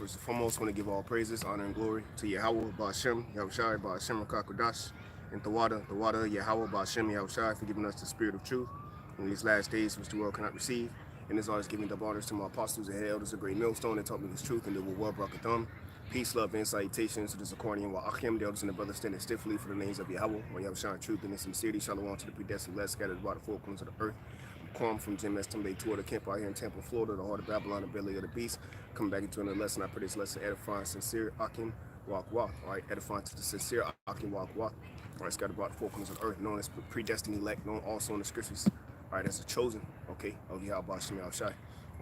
First and foremost, I want to give all praises, honor, and glory to Yahweh, Ba'ashem, Yahushai, Ba'ashem, Rakakodash, and the water, Yahweh, Ba'ashem, Yahushai, for giving us the spirit of truth in these last days, which the world cannot receive. And as always, giving double honors to my apostles and head elders, a great millstone that taught me this truth, and they will well brakathum. Peace, love, and salutations to the Zakornian wa Achim, the elders and the brothers standing stiffly for the names of Yahweh, or Yahushai, truth and in sincerity. Shalom to the predestined, less scattered about the four corners of the earth. Quam from Jim S. Bay tour the camp out here in Tampa, Florida, the heart of Babylon, the belly of the beast. Coming back into another lesson. I pray this lesson edifying, sincere, Akim, walk. All right, edifying to the sincere, Akim, walk. All right, scattered about the four corners of the earth, known as predestined elect, known also in the scriptures. All right, as the chosen, okay, of Yahweh Shem Yahushai.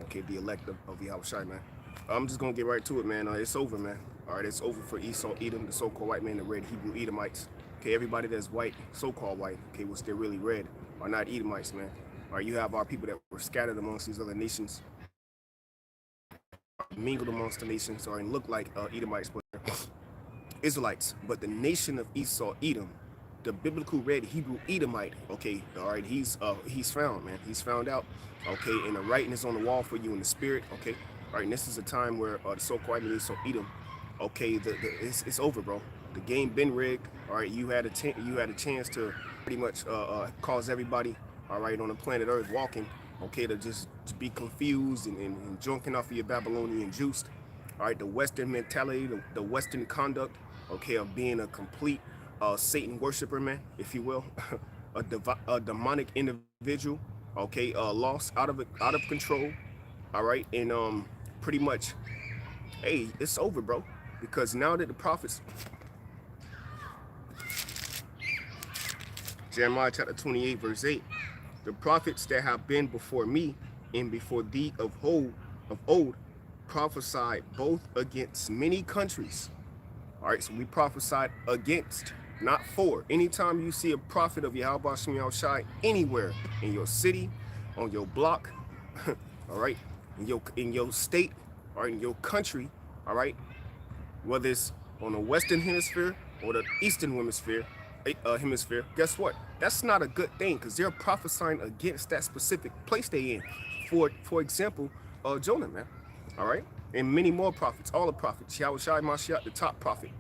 Okay, the elect of Yahweh Shai, man. I'm just gonna get right to it, man. It's over, man. All right, it's over for Esau, Edom, the so-called white man, the red Hebrew Edomites. Okay, everybody that's white, so-called white, okay, which they're really red, are not Edomites, man. All right, you have our people that were scattered amongst these other nations, mingled amongst the nations, or look like Edomites, but Israelites. But the nation of Esau, Edom, the biblical red Hebrew Edomite, okay, all right, he's found, man. He's found out, okay, and the writing is on the wall for you in the spirit, okay. All right, and this is a time where the so-called Esau, Edom, okay, it's over, bro. The game been rigged. All right, you had a chance to pretty much cause everybody, all right, on the planet Earth walking, okay, to just be confused and drunken off of your Babylonian juice. All right, the Western mentality, the Western conduct, okay, of being a complete Satan worshiper, man, if you will, a demonic individual, okay, lost, out of control, all right, and pretty much, hey, it's over, bro, because now that the prophets, Jeremiah chapter 28, verse 8, the prophets that have been before me and before thee of old prophesied both against many countries. All right, so we prophesied against, not for. Anytime you see a prophet of Yahweh Shem Yahushai anywhere in your city, on your block, all right, in your state, or in your country, all right, whether it's on the Western hemisphere or the Eastern hemisphere, guess what? That's not a good thing, because they're prophesying against that specific place they in. For example, Jonah, man. All right, and many more prophets, all the prophets. Yahushai Mashiach, the top prophet,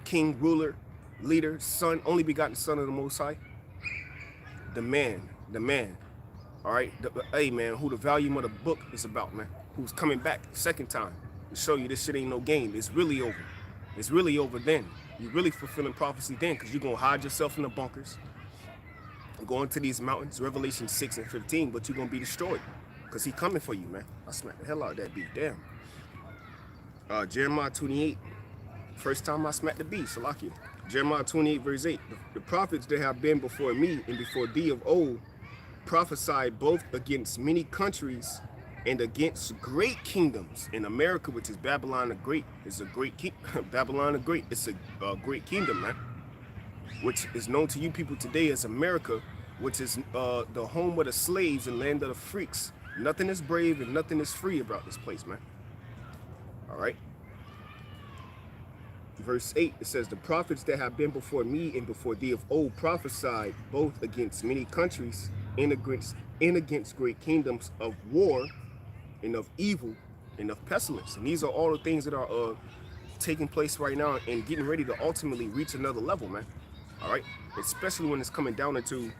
king, ruler, leader, son, only begotten son of the Most High. The man. All right, hey, man, who the volume of the book is about, man. Who's coming back second time to show you this shit ain't no game. It's really over. It's really over then. You're really fulfilling prophecy then, because you're going to hide yourself in the bunkers, go into these mountains, Revelation 6 and 15, but you're going to be destroyed, because he coming for you, man. I smacked the hell out of that beat, damn. Jeremiah 28, first time I smacked the beat, Salakia. Jeremiah 28, verse 8, the prophets that have been before me and before thee of old prophesied both against many countries and against great kingdoms. In America, which is Babylon the Great, is a great Babylon the Great. It's a great kingdom, man, which is known to you people today as America, which is the home of the slaves and land of the freaks. Nothing is brave and nothing is free about this place, man. All right. Verse 8, it says, the prophets that have been before me and before thee of old prophesied both against many countries and against great kingdoms of war and of evil and of pestilence. And these are all the things that are taking place right now and getting ready to ultimately reach another level, man. All right, especially when it's coming down into,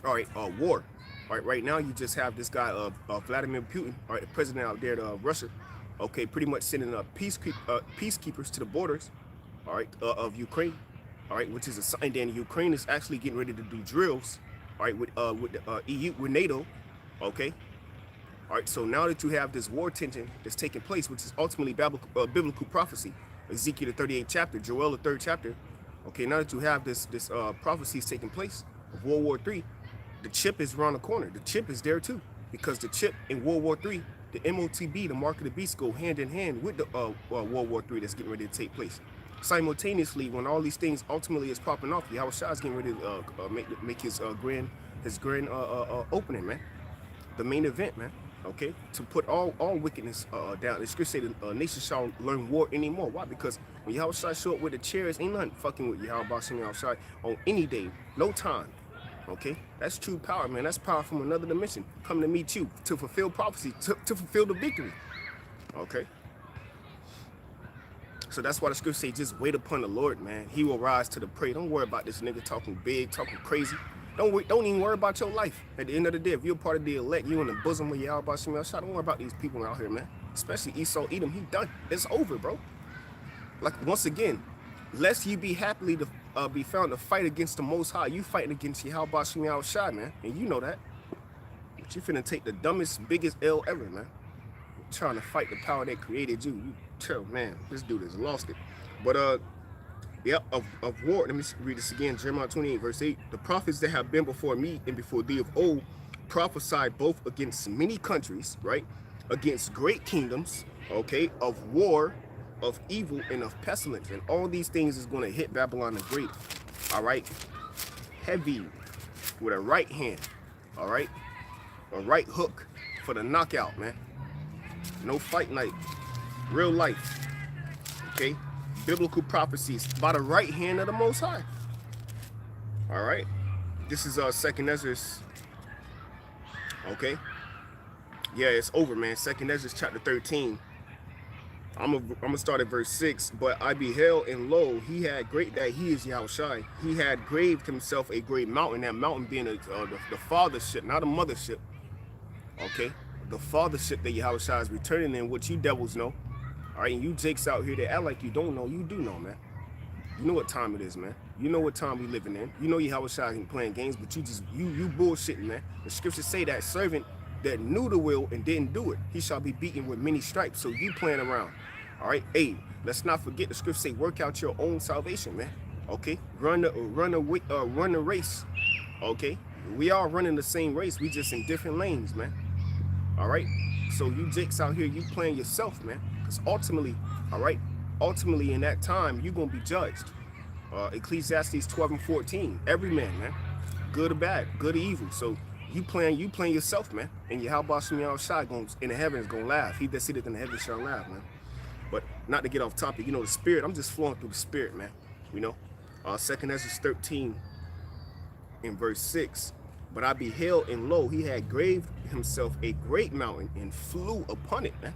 all right, war. All right, right now you just have this guy, Vladimir Putin, all right, the president out there of Russia, okay, pretty much sending peacekeepers to the borders, all right, of Ukraine, all right, which is a sign. Then Ukraine is actually getting ready to do drills, all right, with the EU, with NATO, okay. All right, so now that you have this war tension that's taking place, which is ultimately biblical prophecy, Ezekiel the 38th chapter, Joel the 3rd chapter, okay, now that you have this prophecy is taking place of World War III, the chip is around the corner. The chip is there too, because the chip in World War III, the MOTB, the mark of the beast, go hand in hand with the World War III that's getting ready to take place. Simultaneously, when all these things ultimately is popping off, Yahweh Shai is getting ready to make his grand opening, man. The main event, man. Okay, to put all wickedness down. The scripture say the nation shall learn war anymore. Why? Because when Yahweh Shai show up with the chairs, ain't nothing fucking with Yahweh Shai on any day, no time. Okay, that's true power, man. That's power from another dimension coming to meet you to fulfill prophecy, to fulfill the victory. Okay, So that's why the scripture say, just wait upon the Lord, man. He will rise to the prey. Don't worry about this nigga talking big, talking crazy. Don't even worry about your life. At the end of the day, if you're part of the elect, you in the bosom of Yahweh Shem Shah, don't worry about these people out here, man. Especially Esau, Edom. He done. It's over, bro. Like, once again, lest you be happily to be found to fight against the Most High, you fighting against Yahweh Shem Shah, man. And you know that. But you finna take the dumbest, biggest L ever, man. Trying to fight the power that created you. You tell, man, this dude has lost it. But yeah, of war. Let me read this again. Jeremiah 28, verse 8. The prophets that have been before me and before thee of old prophesied both against many countries, right? Against great kingdoms, okay, of war, of evil, and of pestilence. And all these things is going to hit Babylon the Great, all right? Heavy with a right hand, all right? A right hook for the knockout, man. No fight night. Real life, okay? Biblical prophecies by the right hand of the Most High. All right, this is 2nd Ezra's. Okay, yeah, it's over, man. 2nd Ezra's chapter 13. I'm gonna start at verse 6. But I beheld, and lo, he had great, that he is Yahushai. He had graved himself a great mountain. That mountain being the fathership, not a mothership. Okay, the fathership that Yahushai is returning in, which you devils know. All right, and you jakes out here that act like you don't know, you do know, man. You know what time it is, man. You know what time we living in. You know Yahushua ain't playing games, but you bullshitting, man. The scriptures say that servant that knew the will and didn't do it, he shall be beaten with many stripes. So you playing around. All right, hey, let's not forget the scriptures say work out your own salvation, man. Okay, run the race. Okay, we all running the same race, we just in different lanes, man. All right, so you jakes out here, you playing yourself, man. Because ultimately, all right, ultimately in that time, you're going to be judged. Ecclesiastes 12 and 14. Every man, good or bad, good or evil. So you playing yourself, man. And Yahweh Shem Shai in the heavens going to laugh. He that sitteth in the heavens shall laugh, man. But not to get off topic, you know, the spirit, I'm just flowing through the spirit, man. You know, 2nd Ezra 13 in verse 6. But I beheld, and lo, he had graved himself a great mountain and flew upon it, man.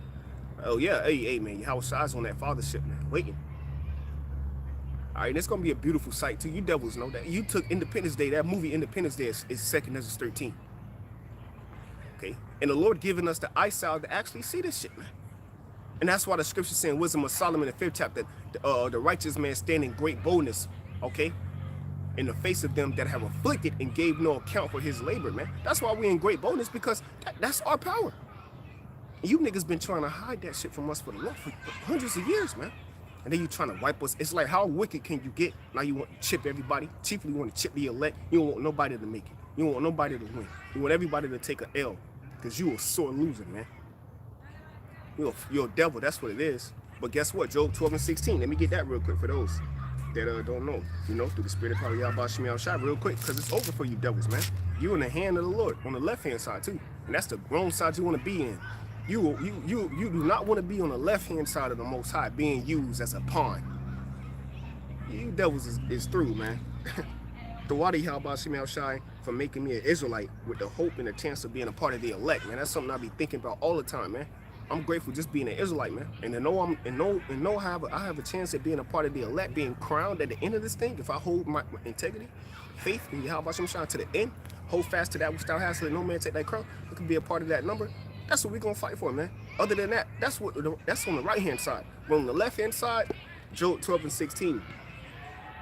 Oh yeah, hey man, Yahushua's on that fathership, man, waiting. All right, it's gonna be a beautiful sight too. You devils know that. You took Independence Day, that movie Independence Day is 2nd Ezra 13. Okay, and the Lord giving us the eyesight to actually see this shit, man. And that's why the scripture saying Wisdom of Solomon in the 5th chapter, the righteous man stand in great boldness, okay, in the face of them that have afflicted and gave no account for his labor, man. That's why we in great boldness, because that's our power. You niggas been trying to hide that shit from us for hundreds of years, man. And then you trying to wipe us. It's like, how wicked can you get? Now you want to chip everybody. Chiefly, you want to chip the elect. You don't want nobody to make it. You don't want nobody to win. You want everybody to take an L, because you a sore loser, man. You're a devil. That's what it is. But guess what? Job 12 and 16. Let me get that real quick for those that don't know. You know, through the spirit of power, Yahweh Shem Shai, real quick, because it's over for you devils, man. You in the hand of the Lord on the left-hand side too, and that's the wrong side you want to be in. You do not want to be on the left-hand side of the Most High, being used as a pawn. You devils is through, man. Tawadi Yahweh Shem Shai for making me an Israelite with the hope and the chance of being a part of the elect, man. That's something I be thinking about all the time, man. I'm grateful just being an Israelite, man, and to know I have a chance at being a part of the elect, being crowned at the end of this thing. If I hold my integrity, faith in Yahweh Shem Shai to the end, hold fast to that which thou hast, let no man take that crown. I can be a part of that number. That's what we're gonna fight for, man. Other than that, that's on the right-hand side. But on the left-hand side, Job 12 and 16.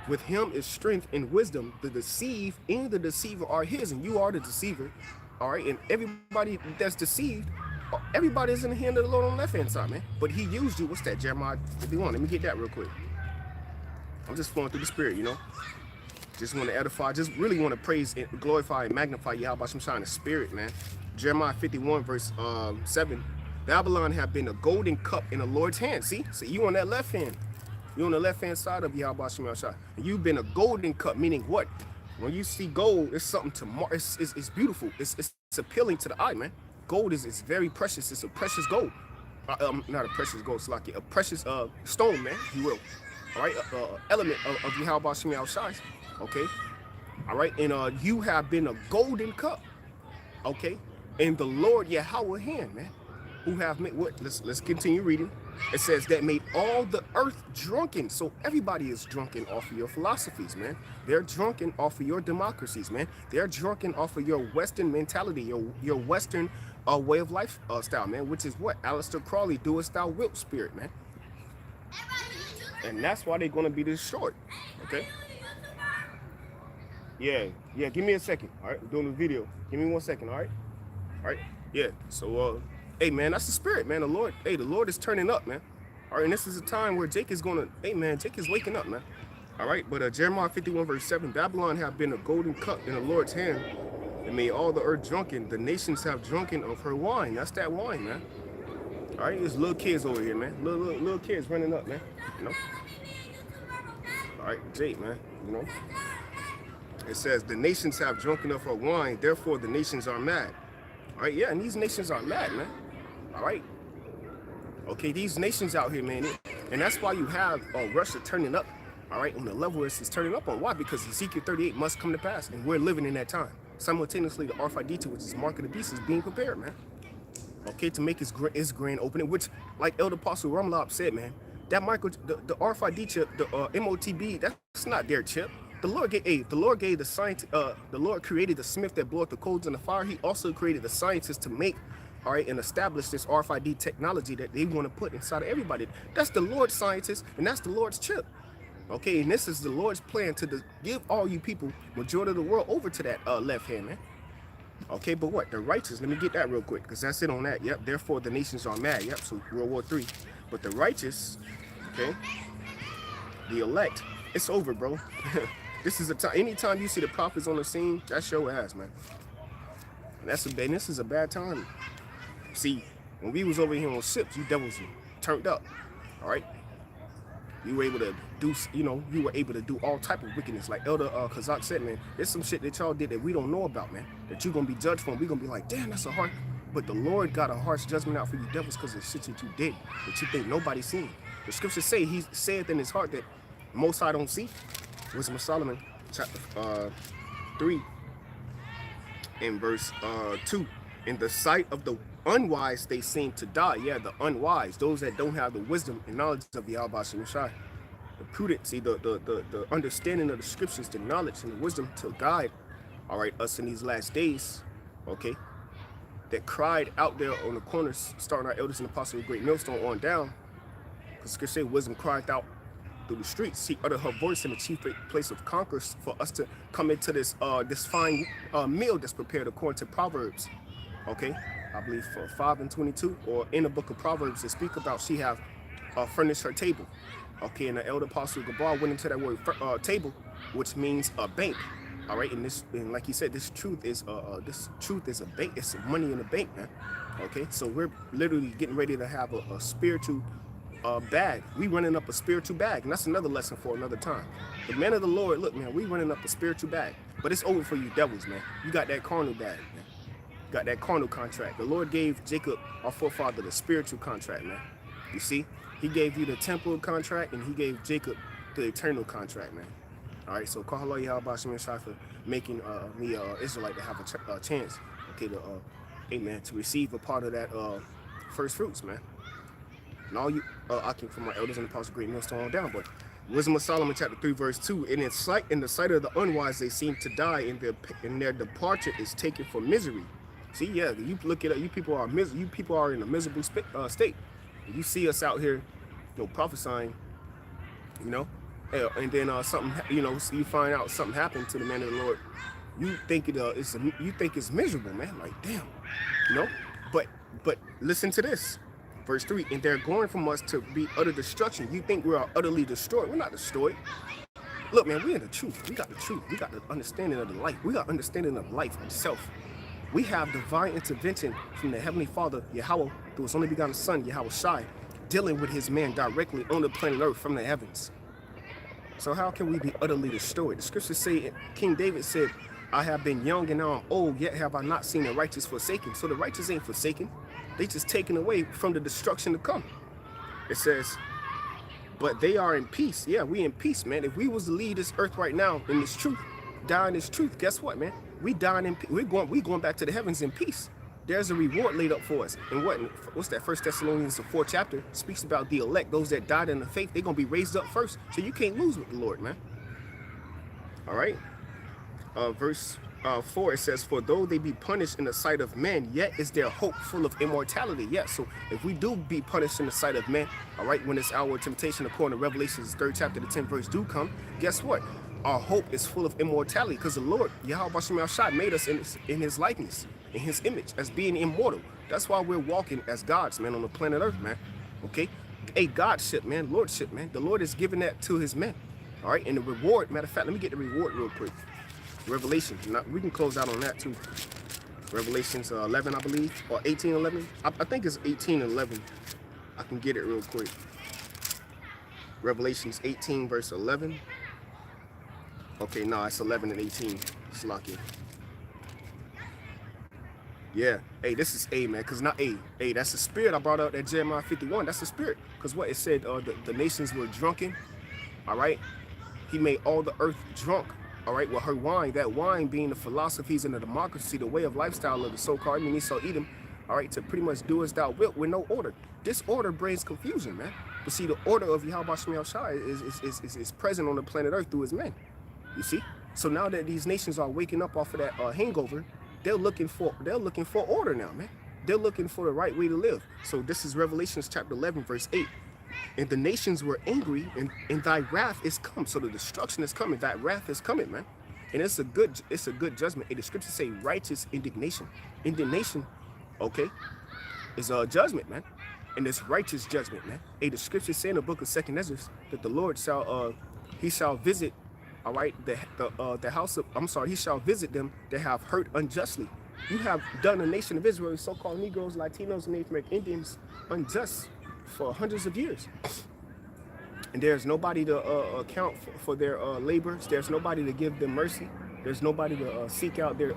With him is strength and wisdom. The deceive and the deceiver are his, and you are the deceiver. All right, and everybody that's deceived, everybody is in the hand of the Lord on the left-hand side, man. But he used you. What's that? Jeremiah 51. Let me get that real quick. I'm just flowing through the spirit, you know. Just want to edify. Just really want to praise and glorify and magnify Yahweh Shem Shai in the spirit, man. Jeremiah 51 verse 7. Babylon have been a golden cup in the Lord's hand. See, so you on that left hand. You on the left-hand side of Yahweh Shem Shai. And you've been a golden cup, meaning what? When you see gold, it's something to mark. It's beautiful. It's appealing to the eye, man. Gold is very precious. It's a precious gold. Not a precious gold, it's like a precious stone, man, if you will. All right, element of Yahweh Shem Shai. Okay. All right, and you have been a golden cup. Okay. And the Lord Yahweh hand, man, who have made what? Let's continue reading. It says that made all the earth drunken. So everybody is drunken off of your philosophies, man. They're drunken off of your democracies, man. They're drunken off of your Western mentality, your Western way of life style, man, which is what? Aleister Crowley, doest thou wilt spirit, man. And that's why they're going to be destroyed, okay? Yeah, give me a second, all right? We're doing the video. Give me 1 second, all right? All right, yeah, so, hey, man, that's the spirit, man. The Lord is turning up, man. All right, and this is a time where Jake is going to, hey, man, Jake is waking up, man. All right, but Jeremiah 51, verse 7, Babylon have been a golden cup in the Lord's hand and made all the earth drunken. The nations have drunken of her wine. That's that wine, man. All right, there's little kids over here, man. Little kids running up, man, you know. All right, Jake, man, you know. It says, the nations have drunken of her wine, therefore the nations are mad. All right, yeah, and these nations are mad, man. All right. Okay, these nations out here, man. And that's why you have Russia turning up, all right, on the level it's turning up on. Why? Because Ezekiel 38 must come to pass, and we're living in that time. Simultaneously, the R5D2, which is Mark of the Beast, is being prepared, man. Okay, to make his grand opening, which, like Elder Apostle Rumlob said, man, that the R5D chip, the MOTB, that's not their chip. The Lord gave the science. The Lord created the smith that bloweth the coals in the fire. He also created the scientists to make, all right, and establish this RFID technology that they want to put inside of everybody. That's the Lord's scientists, and that's the Lord's chip. Okay, and this is the Lord's plan to give all you people, majority of the world, over to that left hand, man. Okay, but what? The righteous, let me get that real quick, because that's it on that. Yep, therefore the nations are mad. Yep, so World War III. But the righteous, okay, the elect, it's over, bro. This is a time, anytime you see the prophets on the scene, that's your ass, man. And this is a bad time. See, when we was over here on ships, you devils turned up, all right? You were able to do, you were able to do all type of wickedness. Like Elder Kazak said, man, there's some shit that y'all did that we don't know about, man, that you're going to be judged for. We're going to be like, damn, that's a hard. But the Lord got a harsh judgment out for you devils because of the shit that you did, that you think nobody's seen. The scriptures say he saith in his heart that Most High don't see. Wisdom of Solomon, chapter 3, in verse 2. In the sight of the unwise, they seem to die. Yeah, the unwise, those that don't have the wisdom and knowledge of the Yahweh Shai. The prudency, the understanding of the scriptures, the knowledge and the wisdom to guide, all right, us in these last days, okay, that cried out there on the corners, starting our elders and apostles of great millstone on down, because scripture say wisdom cried out through the streets. She uttered her voice in the chief place of conquerors for us to come into this this fine meal that's prepared according to Proverbs. Okay, I believe for 5:22, or in the book of Proverbs, they speak about she have furnished her table. Okay, and the elder apostle Gabar went into that word table, which means a bank. All right, and like he said, this truth is a bank. It's money in the bank, man. Okay, so we're literally getting ready to have a spiritual bag. We running up a spiritual bag, and that's another lesson for another time. The men of the Lord, look, man, we running up a spiritual bag, but it's over for you devils, man. You got that carnal bag, man. You got that carnal contract. The Lord gave Jacob, our forefather, the spiritual contract, man. You see, he gave you the temporal contract, and he gave Jacob the eternal contract, man. All right, so Kahala Yahweh Shai for making me Israelite to have a chance, okay, to amen, to receive a part of that first fruits, man. And all you, I came from my elders and the apostles, great millstone on down. But Wisdom of Solomon, chapter 3, verse 2. In the sight of the unwise, they seem to die, and their departure is taken for misery. See, yeah, you look at it. You people are in a miserable state. You see us out here, prophesying, and then something, so you find out something happened to the man of the Lord. You think it's miserable, man. Like, damn, But listen to this. Verse 3, and they're going from us to be utter destruction. You think we are utterly destroyed. We're not destroyed. Look, man, we in the truth. We got the truth. We got the understanding of the life. We got understanding of life itself. We have divine intervention from the Heavenly Father, Yahweh, through his only begotten Son, Yahweh Shai, dealing with his man directly on the planet Earth from the heavens. So how can we be utterly destroyed? The scriptures say, King David said, I have been young and now I'm old, yet have I not seen the righteous forsaken. So the righteous ain't forsaken. They just taken away from the destruction to come. It says, but they are in peace. Yeah, we in peace, man. If we was to lead this earth right now in this truth, die in this truth, guess what, man? We dying in peace. We going back to the heavens in peace. there's a reward laid up for us. And what's that? 1 Thessalonians, the 4th chapter, speaks about the elect, those that died in the faith. They're going to be raised up first. So you can't lose with the Lord, man. All right. Verse 4, it says, for though they be punished in the sight of men, yet is their hope full of immortality. Yes, so if we do be punished in the sight of men, all right, when it's our temptation, according to Revelations 3rd chapter, the 10th verse do come, guess what? Our hope is full of immortality, because the Lord, Yahweh Bashim Yahshai, made us in his likeness, in his image, as being immortal. That's why we're walking as gods, man, on the planet Earth, man. Okay? A godship, man, lordship, man. The Lord is giving that to his men. All right, and the reward, matter of fact, let me get the reward real quick. Revelation, we can close out on that too. Revelations 11, I believe, or 18:11. I think it's 18:11. I can get it real quick. Revelations 18 verse 11. Okay, no, it's 11 and 18. It's lucky. Yeah, hey, this is A, man, because not A. Hey, that's the spirit I brought out at Jeremiah 51. That's the spirit. Because what it said, the nations were drunken. All right. He made all the earth drunk. All right, with her wine, that wine being the philosophies and the democracy, the way of lifestyle of the so-called Esau Edom, all right, to pretty much do as thou wilt with no order. Disorder brings confusion, man. But see, the order of Yahweh Bashim Yahshai is present on the planet Earth through his men. You see? So now that these nations are waking up off of that hangover, they're looking for order now, man. They're looking for the right way to live. So this is Revelations chapter 11, verse 8. And the nations were angry, and thy wrath is come. So the destruction is coming. That wrath is coming, man. And it's a good judgment. The scriptures say righteous indignation. Indignation, okay, is a judgment, man. And it's righteous judgment, man. The scriptures say in the book of 2nd Ezra that the Lord shall he shall visit, all right, the house of, I'm sorry, he shall visit them that have hurt unjustly. You have done the nation of Israel, so-called Negroes, Latinos, and Native American Indians unjust for hundreds of years, and there's nobody to account for their labors. There's nobody to give them mercy. There's nobody to seek out their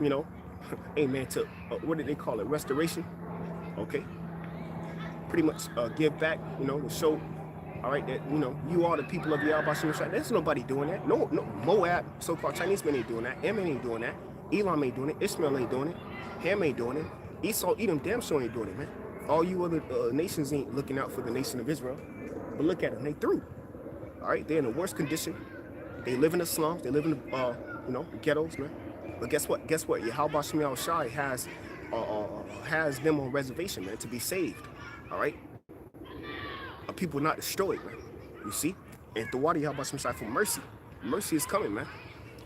you know, amen, to what did they call it, restoration. Okay, pretty much give back, you know, to show, all right, that, you know, you are the people of Yahweh Bashim Yahshai. There's nobody doing that. No, Moab, so-called Chinese men ain't doing that. Ammon ain't doing that. Elam ain't doing it. Ishmael ain't doing it. Ham ain't doing it. Esau Edom damn sure ain't doing it, man. All you other nations ain't looking out for the nation of Israel. But look at them, they through. All right, they're in the worst condition. They live in the slums. They live in the, you know, ghettos, man. But guess what? Guess what? Yahweh Bashim Yahshai has them on reservation, man, to be saved. All right, people not destroyed, man. You see, and the water Yahweh Bashim Yahshai for mercy. Mercy is coming, man.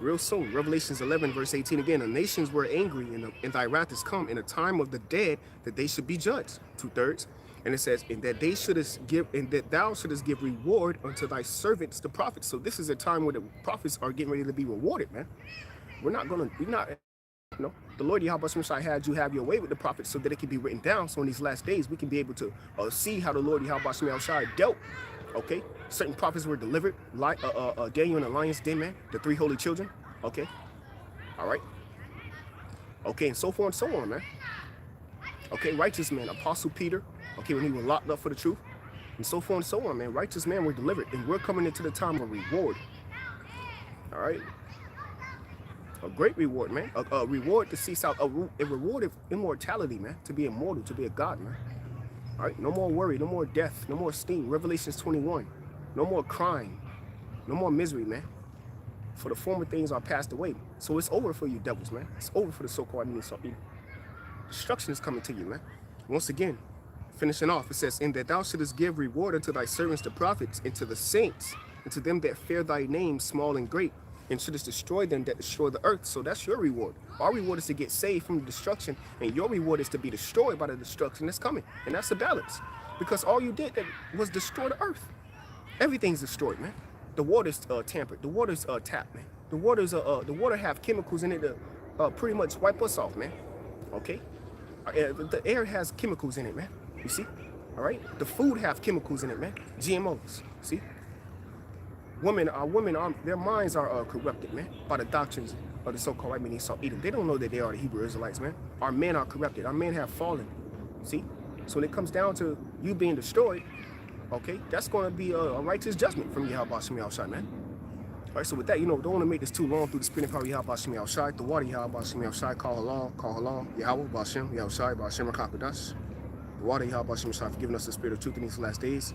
Real soon. Revelations 11 verse 18 again. The nations were angry, and thy wrath is come in the time of the dead, that they should be judged. 2/3. And it says, and that they shouldest give, and that thou shouldest give reward unto thy servants, the prophets. So this is a time where the prophets are getting ready to be rewarded, man. We're not, you know, the Lord Yahweh Shai had you have your way with the prophets so that it can be written down. So in these last days, we can be able to see how the Lord Yahweh Shai dealt. Okay, certain prophets were delivered, like Daniel in the lion's den, man, the 3 holy children. Okay, all right. Okay, and so forth and so on, man. Okay, righteous men, Apostle Peter. Okay, when he was locked up for the truth, and so forth and so on, man. Righteous men were delivered, and we're coming into the time of reward. All right, a great reward, man. A reward to cease out, a reward of immortality, man. To be immortal, to be a god, man. All right, no more worry, no more death, no more sting. Revelations 21, no more crime, no more misery, man. For the former things are passed away. So it's over for you devils, man. It's over for the so-called Esau Edom. Destruction is coming to you, man. Once again, finishing off, it says, and that thou shouldest give reward unto thy servants, the prophets, and to the saints, and to them that fear thy name, small and great, and shouldest destroy them that destroy the earth. So that's your reward. Our reward is to get saved from the destruction, and your reward is to be destroyed by the destruction that's coming. And that's the balance, because all you did was destroy the earth. Everything's destroyed, man. The water's tampered. The water's tapped, man. The water have chemicals in it to pretty much wipe us off, man. Okay, the air has chemicals in it, man. You see, all right. The food have chemicals in it, man. GMOs. See. Their minds are corrupted, man, by the doctrines of the so-called Many Esau Edom. They don't know that they are the Hebrew Israelites, man. Our men are corrupted. Our men have fallen. See? So when it comes down to you being destroyed, okay, that's going to be a righteous judgment from Yahweh Shai, man. All right, so with that, don't want to make this too long through the spinning power Yahweh Bashim Yahushai, the water Yahweh Bashim Yahushai, call Halam, Yahweh Bashim Yahushai, Bashim Rakakudas, the water Yahweh Bashim Yahushai, for giving us the spirit of truth in these last days.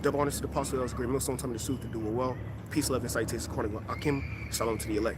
Double honors to the apostle, great millstone, telling the truth to do it well. Peace, love, and citation, according to Akim. Shalom to the elect.